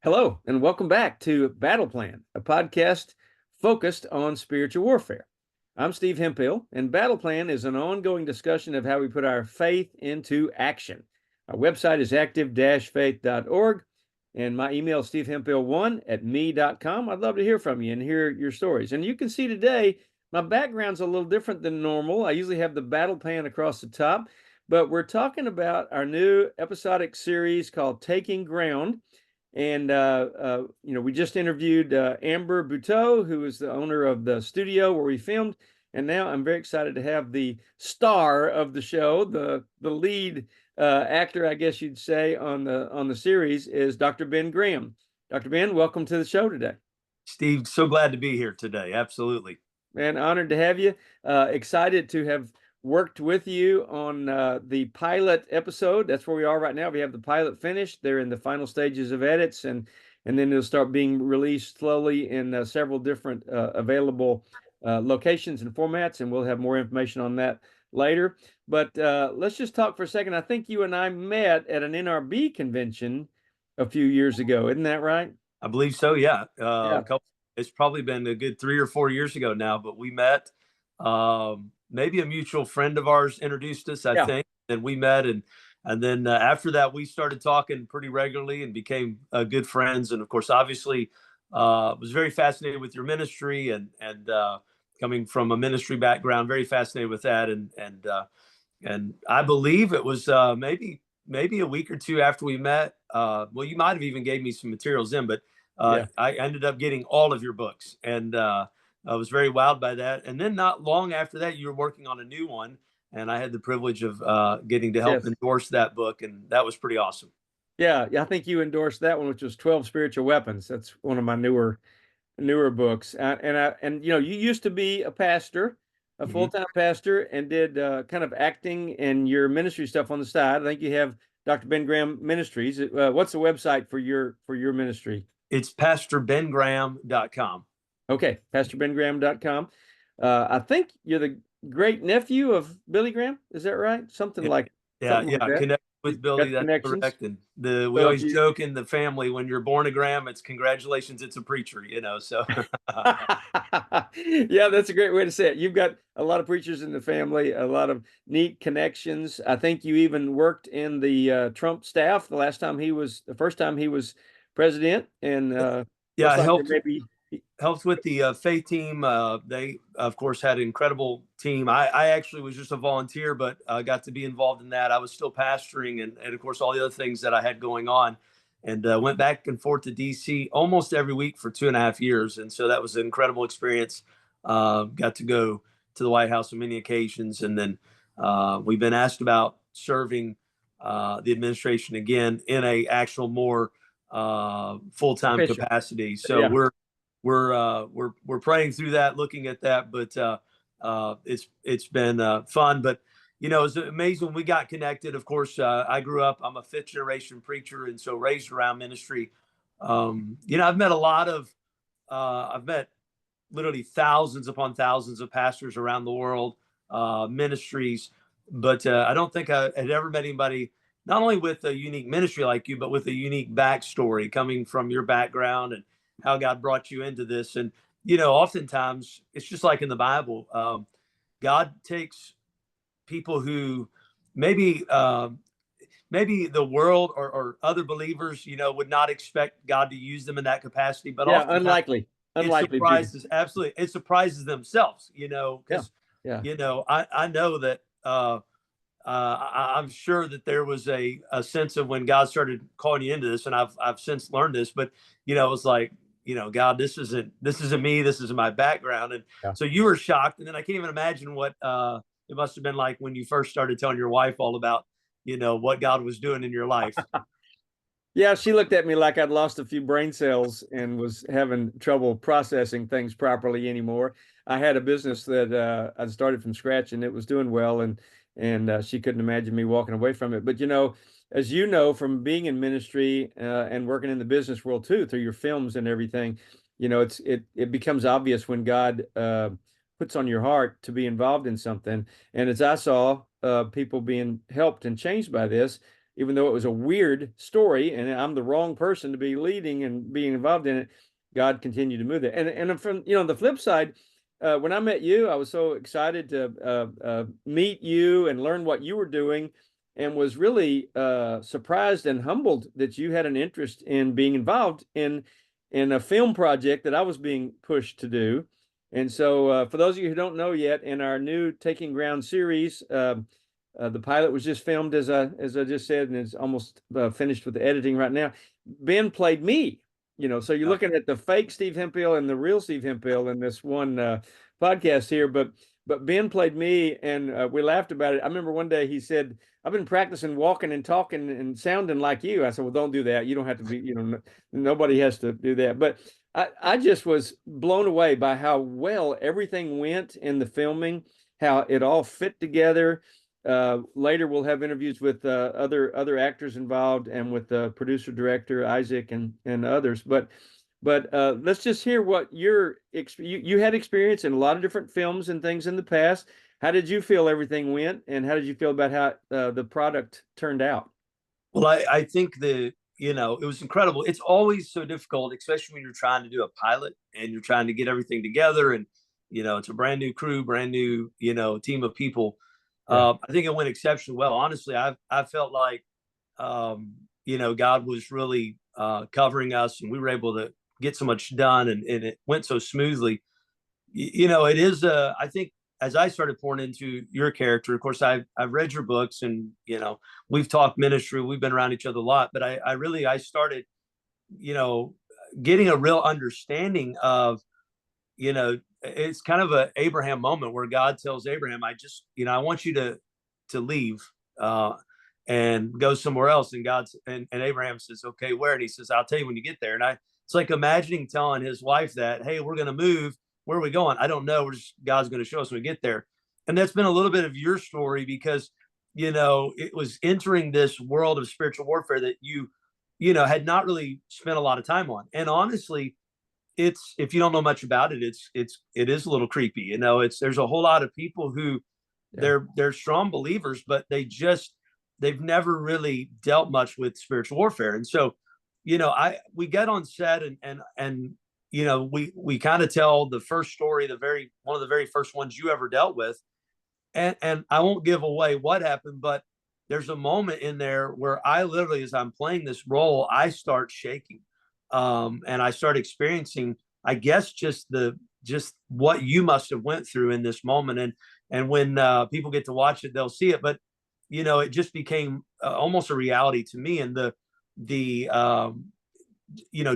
Hello, and welcome back to Battle Plan, a podcast focused on spiritual warfare. I'm Steve Hemphill, and Battle Plan is an ongoing discussion of how we put our faith into action. Our website is active-faith.org, and my email is stevehemphill1@me.com. I'd love to hear from you and hear your stories. And you can see today, my background's a little different than normal. I usually have the battle plan across the top, but we're talking about our new episodic series called Taking Ground. And, we just interviewed Amber Buteau, who is the owner of the studio where we filmed. And now I'm very excited to have the star of the show, the lead actor, I guess you'd say, on the series is Dr. Ben Graham. Dr. Ben, welcome to the show today. Steve, so glad to be here today. Absolutely. Man, honored to have you. Excited to have worked with you on the pilot episode. That's where we are right now. We have the pilot finished. They're in the final stages of edits, and then it'll start being released slowly in several different available locations and formats, and we'll have more information on that later. But let's just talk for a second. I think you and I met at an NRB convention a few years ago. Isn't that right? I believe so, yeah. Yeah. It's probably been a good 3 or 4 years ago now, but we met. Maybe a mutual friend of ours introduced us, I think, and we met. And then after that, we started talking pretty regularly and became good friends. And of course, obviously, was very fascinated with your ministry and coming from a ministry background, very fascinated with that. And I believe it was maybe a week or two after we met. Well, you might have even gave me some materials then, but I ended up getting all of your books, and I was very wowed by that. And then not long after that, you were working on a new one, and I had the privilege of getting to help endorse that book, and that was pretty awesome. Yeah, I think you endorsed that one, which was 12 Spiritual Weapons. That's one of my newer books. And you used to be a pastor, a full-time pastor, and did kind of acting and your ministry stuff on the side. I think you have Dr. Ben Graham Ministries. What's the website for your ministry? It's pastorbengraham.com. Okay, pastorbengraham.com. I think you're the great nephew of Billy Graham. Is that right? Something like that. Connect with Billy. That's correct. And we always joke in the family, when you're born a Graham, it's congratulations, it's a preacher, so. Yeah, that's a great way to say it. You've got a lot of preachers in the family, a lot of neat connections. I think you even worked in the Trump staff the first time he was president. And I helped with the faith team. They, of course, had an incredible team. I actually was just a volunteer, but got to be involved in that. I was still pastoring and, of course, all the other things that I had going on, and went back and forth to D.C. almost every week for 2.5 years. And so that was an incredible experience. Got to go to the White House on many occasions. And then we've been asked about serving the administration again in a actual more full-time capacity. So we're praying through that, looking at that, but it's been fun. But it's amazing when we got connected. Of course, I grew up, I'm a 5th generation preacher, and so raised around ministry. I've met literally thousands upon thousands of pastors around the world, ministries, but I don't think I had ever met anybody not only with a unique ministry like you, but with a unique backstory coming from your background and how God brought you into this. And, oftentimes it's just like in the Bible, God takes people who maybe the world or other believers, would not expect God to use them in that capacity, but unlikely. It surprises, absolutely. It surprises themselves, because, I know that, I'm sure that there was a sense of when God started calling you into this, and I've since learned this, but it was like, God, this isn't me, this isn't my background. And so you were shocked. And then I can't even imagine what it must have been like when you first started telling your wife all about, what God was doing in your life. Yeah, she looked at me like I'd lost a few brain cells and was having trouble processing things properly anymore. I had a business that I'd started from scratch, and it was doing well, and she couldn't imagine me walking away from it. But as you know from being in ministry and working in the business world too, through your films and everything, it becomes obvious when God puts on your heart to be involved in something. And as I saw people being helped and changed by this, even though it was a weird story and I'm the wrong person to be leading and being involved in it, God continued to move it. And from the flip side, when I met you, I was so excited to meet you and learn what you were doing, and was really surprised and humbled that you had an interest in being involved in a film project that I was being pushed to do. And so, for those of you who don't know yet, in our new Taking Ground series, the pilot was just filmed, as I just said, and it's almost finished with the editing right now. Ben played me. So you're looking at the fake Steve Hemphill and the real Steve Hemphill in this one podcast here. But Ben played me, and we laughed about it. I remember one day he said, "I've been practicing walking and talking and sounding like you." I said, "Well, don't do that. You don't have to be. Nobody has to do that." But I just was blown away by how well everything went in the filming, how it all fit together. Later, we'll have interviews with other actors involved, and with the producer director Isaac and others. But let's just hear what you had experience in a lot of different films and things in the past. How did you feel everything went, and how did you feel about how the product turned out? Well, I think it was incredible. It's always so difficult, especially when you're trying to do a pilot and you're trying to get everything together, and it's a brand new crew, brand new team of people. Yeah. I think it went exceptionally well. Honestly, I felt like God was really covering us, and we were able to get so much done, and it went so smoothly. It is I think, as I started pouring into your character, of course, I've read your books, and we've talked ministry, we've been around each other a lot, but I started getting a real understanding of it's kind of an Abraham moment where God tells Abraham, I want you to leave and go somewhere else. And and Abraham says, okay, where? And he says, I'll tell you when you get there. And it's like imagining telling his wife that, hey, we're going to move. Where are we going? I don't know. God's going to show us when we get there. And that's been a little bit of your story, because, it was entering this world of spiritual warfare that you had not really spent a lot of time on. And honestly, if you don't know much about it, it is a little creepy. There's a whole lot of people who they're strong believers, but they've never really dealt much with spiritual warfare. And so, we get on set, and we kind of tell the first story, one of the very first ones you ever dealt with. And I won't give away what happened, but there's a moment in there where I literally, as I'm playing this role, I start shaking. And I start experiencing, I guess, just what you must have went through in this moment. And when people get to watch it, they'll see it. But it just became almost a reality to me, and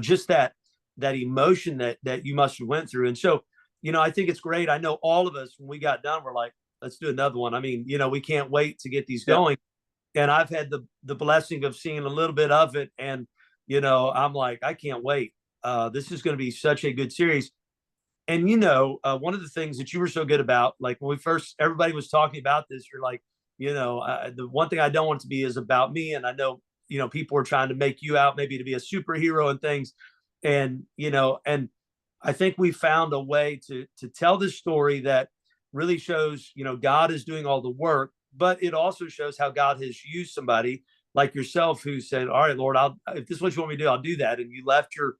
just that emotion that you must have went through. And so, I think it's great. I know all of us, when we got done, we're like, let's do another one. I mean, we can't wait to get these going. And I've had the blessing of seeing a little bit of it, and I'm like, I can't wait. This is going to be such a good series. And one of the things that you were so good about, like when everybody was talking about this, you're like, the one thing I don't want it to be is about me. And I know people are trying to make you out maybe to be a superhero and things, and and I think we found a way to tell this story that really shows God is doing all the work, but it also shows how God has used somebody like yourself who said, all right, Lord, if this is what you want me to do, I'll do that. And you left your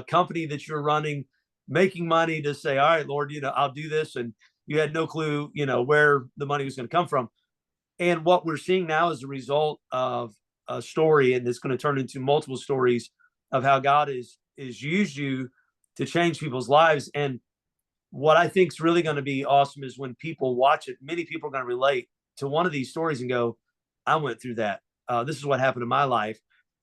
company that you're running, making money, to say, all right, Lord, I'll do this. And you had no clue, where the money was going to come from. And what we're seeing now is a result of a story, and it's going to turn into multiple stories of how God is used you to change people's lives. And what I think is really going to be awesome is when people watch it, many people are going to relate to one of these stories and go, I went through that. This is what happened in my life.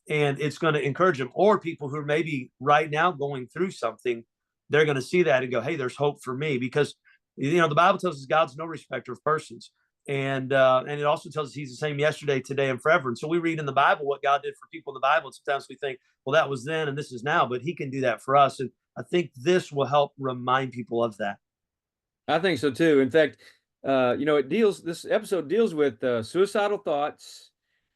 And it's going to encourage them. Or people who are maybe right now going through something, they're going to see that and go, hey, there's hope for me. Because, the Bible tells us God's no respecter of persons. And it also tells us he's the same yesterday, today, and forever. And so we read in the Bible what God did for people in the Bible. And sometimes we think, well, that was then and this is now, but he can do that for us. And I think this will help remind people of that. I think so too. In fact, this episode deals with suicidal thoughts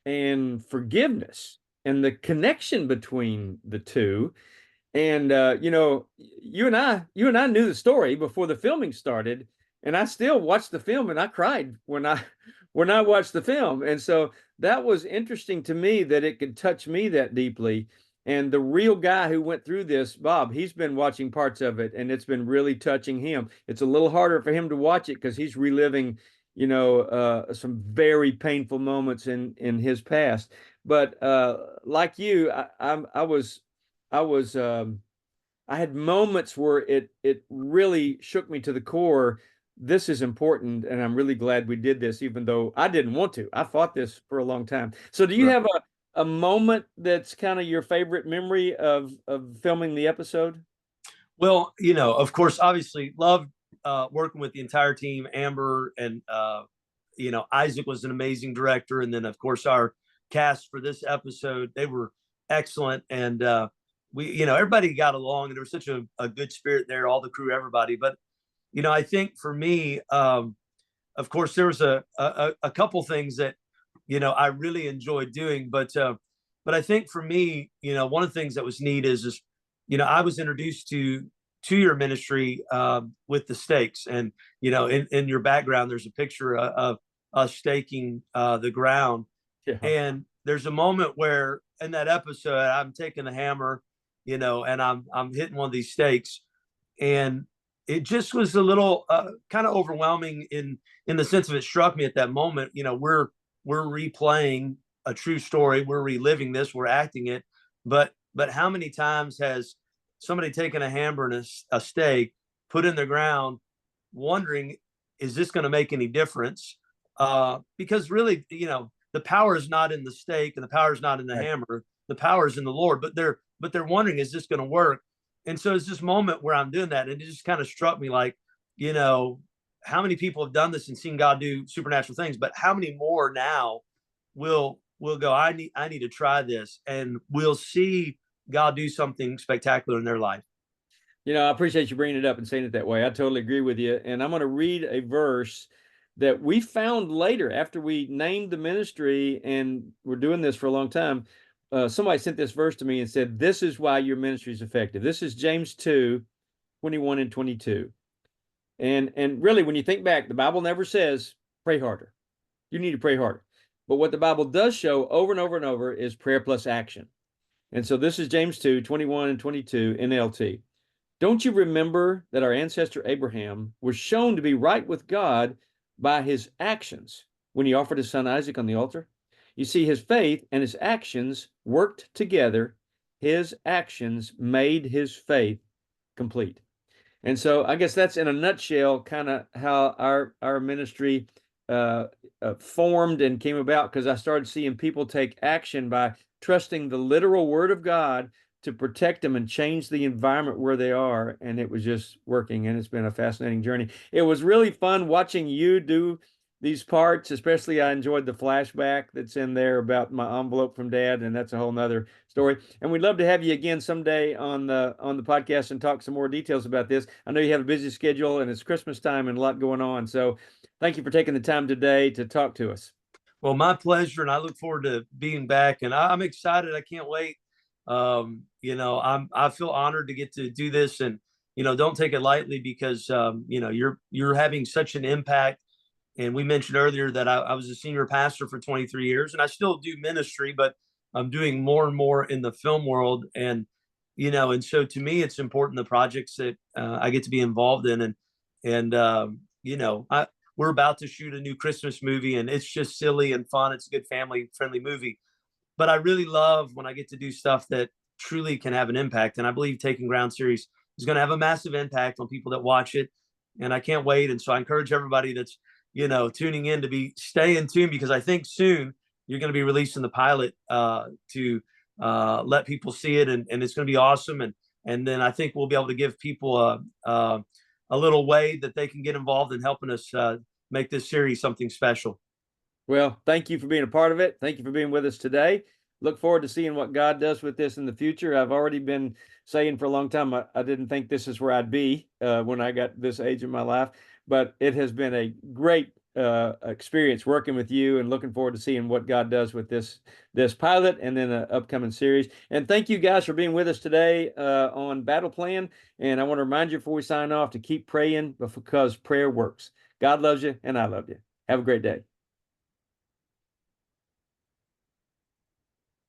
and forgiveness and the connection between the two. And you and I knew the story before the filming started, and I still watched the film and I cried when I watched the film. And so that was interesting to me that it could touch me that deeply. And the real guy who went through this, Bob, he's been watching parts of it and it's been really touching him. It's a little harder for him to watch it because he's reliving, some very painful moments in his past. But like you, I was I had moments where it really shook me to the core. This is important, and I'm really glad we did this, even though I didn't want to. I fought this for a long time. So, do you Right. have a moment that's kind of your favorite memory of filming the episode? Well, of course, obviously, loved working with the entire team. Amber and Isaac was an amazing director, and then of course our cast for this episode, they were excellent, and we, everybody got along, and there was such a good spirit there, all the crew, everybody. But I think for me, of course, there was a couple things that I really enjoyed doing, but I think for me, one of the things that was neat is I was introduced to your ministry with the stakes, and in your background, there's a picture of us staking the ground, Yeah. and there's a moment where in that episode I'm taking the hammer, and I'm hitting one of these stakes, and it just was a little kind of overwhelming in the sense of it struck me at that moment. We're replaying a true story, we're reliving this, we're acting it, but how many times has somebody taken a hammer and a stake, put in the ground, wondering, is this going to make any difference? Because really, the power is not in the stake and the power is not in the Right. hammer. The power is in the Lord. But they're wondering, is this going to work? And so it's this moment where I'm doing that, and it just kind of struck me like, you know, how many people have done this and seen God do supernatural things, but how many more now will go, I need to try this, and we'll see God do something spectacular in their life. I appreciate you bringing it up and saying it that way. I totally agree with you. And I'm going to read a verse that we found later after we named the ministry, and we're doing this for a long time. Somebody sent this verse to me and said, "This is why your ministry is effective." This is James 2:21 and 22. And really, when you think back, the Bible never says pray harder. You need to pray harder. But what the Bible does show over and over and over is prayer plus action. And so this is James 2:21 and 22 NLT. Don't you remember that our ancestor Abraham was shown to be right with God by his actions when he offered his son Isaac on the altar? You see, his faith and his actions worked together. His actions made his faith complete. And so I guess that's in a nutshell kind of how our ministry formed and came about, because I started seeing people take action by trusting the literal word of God to protect them and change the environment where they are. And it was just working. And it's been a fascinating journey. It was really fun watching you do these parts, especially I enjoyed the flashback that's in there about my envelope from Dad, and that's a whole nother story. And we'd love to have you again someday on the podcast and talk some more details about this. I know you have a busy schedule and it's Christmas time and a lot going on. So thank you for taking the time today to talk to us. Well, my pleasure, and I look forward to being back. And I'm excited. I can't wait. I feel honored to get to do this, and don't take it lightly, because you're having such an impact. And we mentioned earlier that I was a senior pastor for 23 years, and I still do ministry, but I'm doing more and more in the film world. And so to me, it's important, the projects that I get to be involved in. And we're about to shoot a new Christmas movie, and it's just silly and fun. It's a good family friendly movie. But I really love when I get to do stuff that truly can have an impact. And I believe Taking Ground series is going to have a massive impact on people that watch it. And I can't wait. And so I encourage everybody that's, tuning in to stay in tune, because I think soon you're going to be releasing the pilot to let people see it. And it's going to be awesome. And then I think we'll be able to give people a little way that they can get involved in helping us make this series something special. Well, thank you for being a part of it. Thank you for being with us today. Look forward to seeing what God does with this in the future. I've already been saying for a long time, I didn't think this is where I'd be when I got this age in my life, but it has been a great experience working with you, and looking forward to seeing what God does with this pilot and then an upcoming series. And thank you guys for being with us today on Battle Plan. And I want to remind you before we sign off to keep praying, because prayer works. God loves you, and I love you. Have a great day.